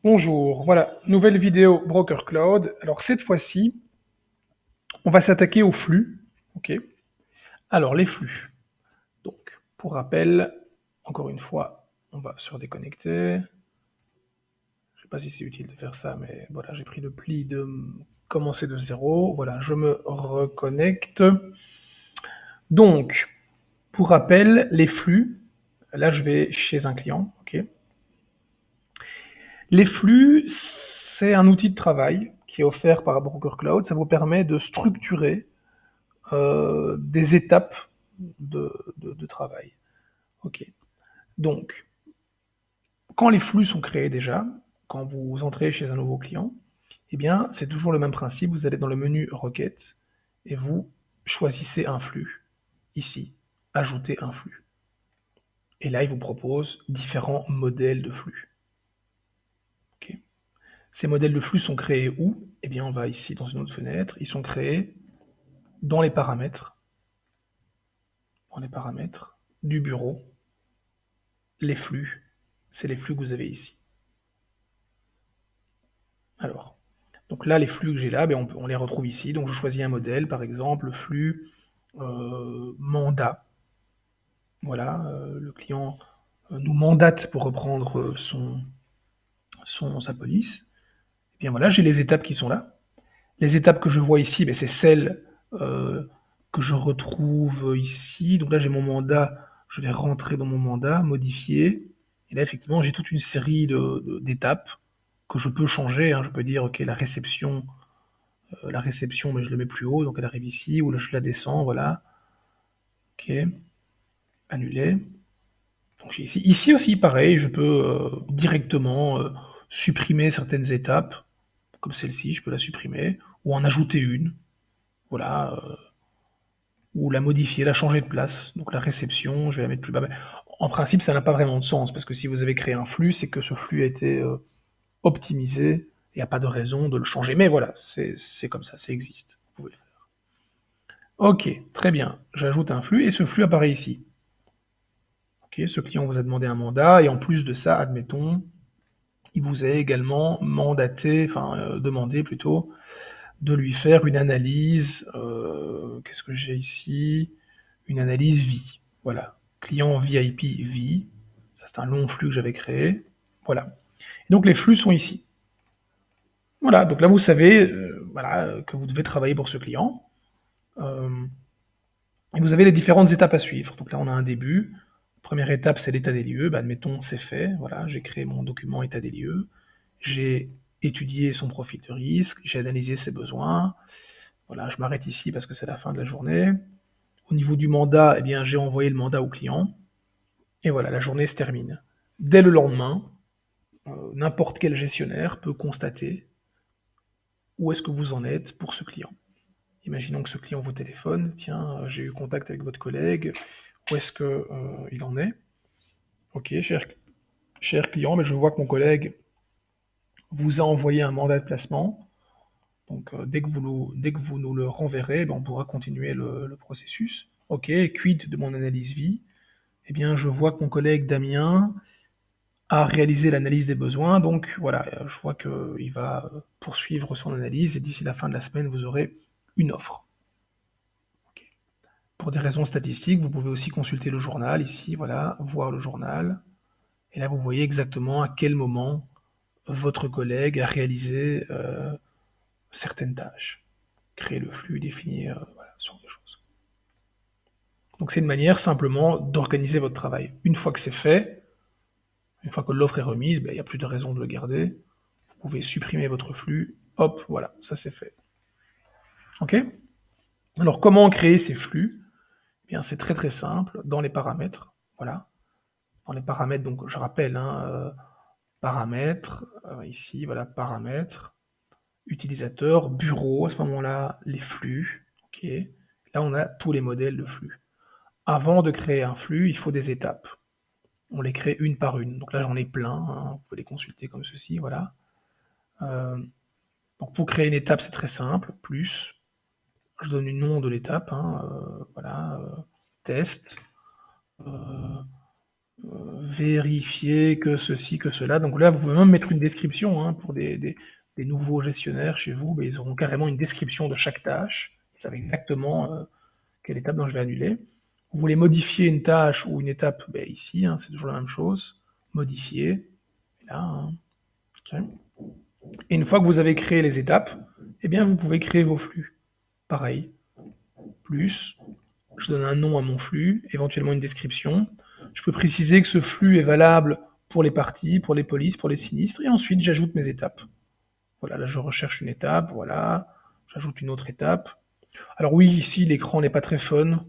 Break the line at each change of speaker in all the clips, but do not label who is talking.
Bonjour, voilà, nouvelle vidéo Broker Cloud. Alors cette fois-ci, on va s'attaquer aux flux. Ok. Alors les flux. Donc, pour rappel, encore une fois, on va se redéconnecter. Je sais pas si c'est utile de faire ça, mais voilà, j'ai pris le pli de commencer de zéro. Voilà, je me reconnecte. Donc, pour rappel, les flux. Là, je vais chez un client. Ok. Les flux, c'est un outil de travail qui est offert par Broker Cloud. Ça vous permet de structurer des étapes de travail. Ok. Donc, quand les flux sont créés déjà, quand vous entrez chez un nouveau client, eh bien, c'est toujours le même principe. Vous allez dans le menu Requête et vous choisissez un flux. Ici, ajouter un flux. Et là, il vous propose différents modèles de flux. Ok. Ces modèles de flux sont créés où? Eh bien, on va ici dans une autre fenêtre. Ils sont créés dans les paramètres. Dans les paramètres du bureau. Les flux, c'est les flux que vous avez ici. Alors, donc là, les flux que j'ai là, ben on les retrouve ici. Donc je choisis un modèle, par exemple, le flux mandat. Voilà, le client nous mandate pour reprendre sa police. Et bien voilà, j'ai les étapes qui sont là. Les étapes que je vois ici, ben, c'est celles que je retrouve ici. Donc là, j'ai mon mandat, je vais rentrer dans mon mandat, modifier. Et là, effectivement, j'ai toute une série d'étapes que je peux changer, hein. Je peux dire, ok, la réception, mais je le mets plus haut, donc elle arrive ici, ou là, je la descends, voilà. Ok, annuler. Donc j'ai ici. Ici aussi, pareil, je peux directement supprimer certaines étapes, comme celle-ci, je peux la supprimer, ou en ajouter une, voilà, ou la modifier, la changer de place. Donc la réception, je vais la mettre plus bas. Mais en principe, ça n'a pas vraiment de sens, parce que si vous avez créé un flux, c'est que ce flux a été optimisé, il n'y a pas de raison de le changer. Mais voilà, c'est comme ça existe. Vous pouvez le faire. Ok, très bien. J'ajoute un flux, et ce flux apparaît ici. Ok, ce client vous a demandé un mandat, et en plus de ça, admettons, il vous a également mandaté, enfin demandé plutôt, de lui faire une analyse, qu'est-ce que j'ai ici? Une analyse vie. Voilà. Client VIP vie. Ça, c'est un long flux que j'avais créé. Voilà. Et donc les flux sont ici. Voilà. Donc là, vous savez voilà, que vous devez travailler pour ce client. Euh, et vous avez les différentes étapes à suivre. Donc là, on a un début. Première étape, c'est l'état des lieux. Bah, admettons, c'est fait. Voilà, j'ai créé mon document état des lieux. J'ai étudié son profil de risque. J'ai analysé ses besoins. Voilà, je m'arrête ici parce que c'est la fin de la journée. Au niveau du mandat, eh bien, j'ai envoyé le mandat au client. Et voilà, la journée se termine. Dès le lendemain, n'importe quel gestionnaire peut constater où est-ce que vous en êtes pour ce client. Imaginons que ce client vous téléphone, tiens, j'ai eu contact avec votre collègue, où est-ce que il en est? Ok, cher client, mais je vois que mon collègue vous a envoyé un mandat de placement. Donc dès que vous nous le renverrez, ben, on pourra continuer le processus. Ok, quid de mon analyse vie? Eh bien, je vois que mon collègue Damien a réalisé l'analyse des besoins, donc voilà, je vois qu'il va poursuivre son analyse et d'ici la fin de la semaine, vous aurez une offre. Ok. Pour des raisons statistiques, vous pouvez aussi consulter le journal ici, voilà, voir le journal. Et là, vous voyez exactement à quel moment votre collègue a réalisé certaines tâches. Créer le flux, définir, voilà, ce genre de choses. Donc c'est une manière simplement d'organiser votre travail. Une fois que c'est fait, une fois que l'offre est remise, ben, il n'y a plus de raison de le garder. Vous pouvez supprimer votre flux. Hop, voilà, ça c'est fait. Ok. Alors comment créer ces flux? Eh bien, c'est très très simple. Dans les paramètres, voilà. Dans les paramètres, donc je rappelle, hein, paramètres, ici, voilà, paramètres, utilisateur, bureau, à ce moment-là, les flux. Ok. Là, on a tous les modèles de flux. Avant de créer un flux, il faut des étapes. On les crée une par une. Donc là, j'en ai plein. Hein, vous pouvez les consulter comme ceci, voilà. Euh, donc pour créer une étape, c'est très simple. Plus, je donne le nom de l'étape. Hein, voilà, test. vérifier que ceci, que cela. Donc là, vous pouvez même mettre une description, hein, pour des nouveaux gestionnaires chez vous, ils auront carrément une description de chaque tâche. Ils savent exactement quelle étape dont je vais annuler. Vous voulez modifier une tâche ou une étape, ici, hein, c'est toujours la même chose. Modifier, et là, hein, ok. Et une fois que vous avez créé les étapes, eh bien, vous pouvez créer vos flux. Pareil, plus, je donne un nom à mon flux, éventuellement une description. Je peux préciser que ce flux est valable pour les parties, pour les polices, pour les sinistres, et ensuite j'ajoute mes étapes. Voilà, là je recherche une étape, voilà, j'ajoute une autre étape. Alors oui, ici l'écran n'est pas très fun,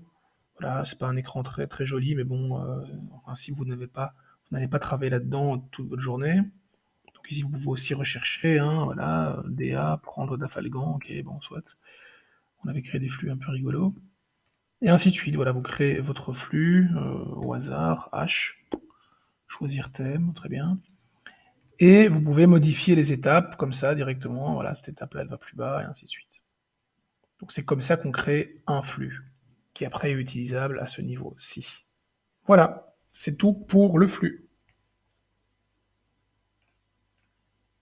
voilà, c'est pas un écran très très joli, mais bon, en principe vous n'allez pas travailler là-dedans toute votre journée. Donc ici vous pouvez aussi rechercher, hein, voilà, DA, prendre d'Afalgan, ok, bon, soit. On avait créé des flux un peu rigolos. Et ainsi de suite, voilà, vous créez votre flux au hasard, H, choisir thème, très bien. Et vous pouvez modifier les étapes comme ça directement, voilà, cette étape-là elle va plus bas, et ainsi de suite. Donc c'est comme ça qu'on crée un flux, qui après est utilisable à ce niveau-ci. Voilà, c'est tout pour le flux.